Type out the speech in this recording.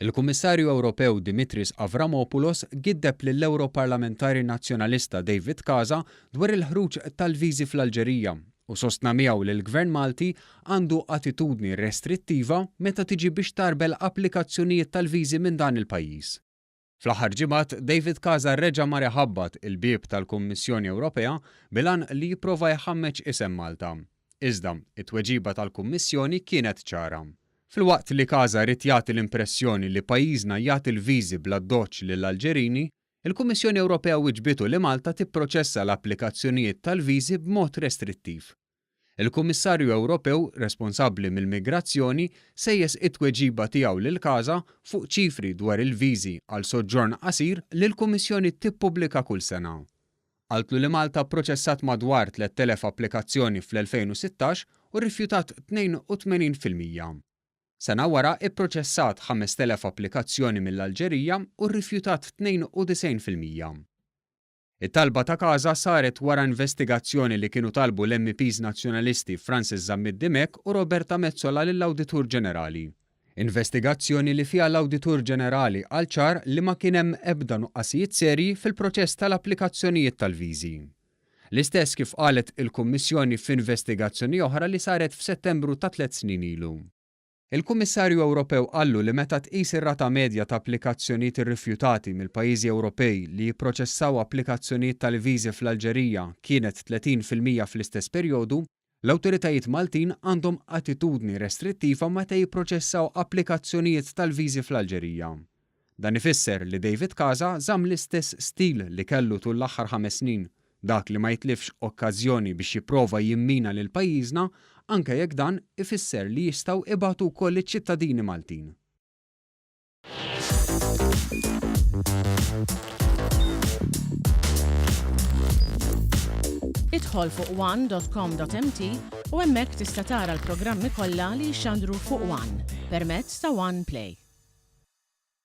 Il-Kummissarju Ewropew Dimitris Avramopoulos giddeb lill-Europarlamentari Nazzjonalista David Casa dwar il-ħruġ tal-viżi fl-Alġerija u sostna miegħu li l-Gvern Malti għandu attitudni restrittiva meta tiġi biex tarbel applikazzjonijiet tal-viżi minn dan il-pajjiż. Fl-aħħar ġimgħat, David Casa reġa' ma reħabbat il-bieb tal-Kummissjoni Ewropea bilan li jipprova jħammeġ isem Malta. Iżda, it-tweġiba tal-Kummissjoni kienet ċara. Filwaqt li Casa rid jagħti l-impressjoni li pajjiżna jagħti l-viżi bla doċċ lill-Alġerini, il-Kummissjoni Ewropea wiġbitu li Malta tipproċessa l-applikazzjonijiet tal-viżi b'mod restrittiv. Il-Kummissarju Ewropew responsabbli mill-migrazzjoni sejjes it-tweġiba tiegħu lil Casa fuq ċifri dwar il-viżi għal soġġorn qasir li l-Kummissjoni tippubblika kull sena. Qaltlu li Malta pproċessat madwar 3,000 applikazzjoni fl-2016 u rrifjutat 82%. Sena wara ipproċessat 5,000 applikazzjoni mill-Alġerija u rrifjutat 92%. It-talba ta' Casa saret wara investigazzjoni li kienu talbu l-MPs nazzjonalisti Francis Zammit Dimek u Roberta Mezzola lill-Awditur Ġenerali. Investigazzjoni li fiha l-Awditur Ġenerali għal ċar li ma kien hemm ebda nuqqasijiet serji fil-proċess tal-applikazzjonijiet tal-viżi. L-istess kif qalet il-Kummissjoni f'investigazzjoni oħra li saret f'Settembru ta' 3 snin ilu. Il-Kummissarju Ewropew qallu li meta tqis ir-rata medja ta' applikazzjonijiet irrifjutati mill-pajjiżi Ewropej li jipproċessaw applikazzjonijiet tal-viżi fl-Alġerija kienet 30% fl-istess perjodu, l-awtoritajiet Maltin għandhom attitudni restrittiva meta jipproċessaw applikazzjonijiet tal-viżi fl-Alġerija. Dan ifisser li David Casa żamm l-istess stil li kellu tul l-aħħar 5 snin, dak li ma jitlifx okkażjoni biex jipprova jimmina lil pajjiżna anke jekk dan ifisser li jistgħu ibagħtu wkoll iċ-ċittadini Maltin. Idħol fuq one.com.mt u hemmhekk tista' tara l-programmi kollha li jxandru fuq One permezz ta' One Play.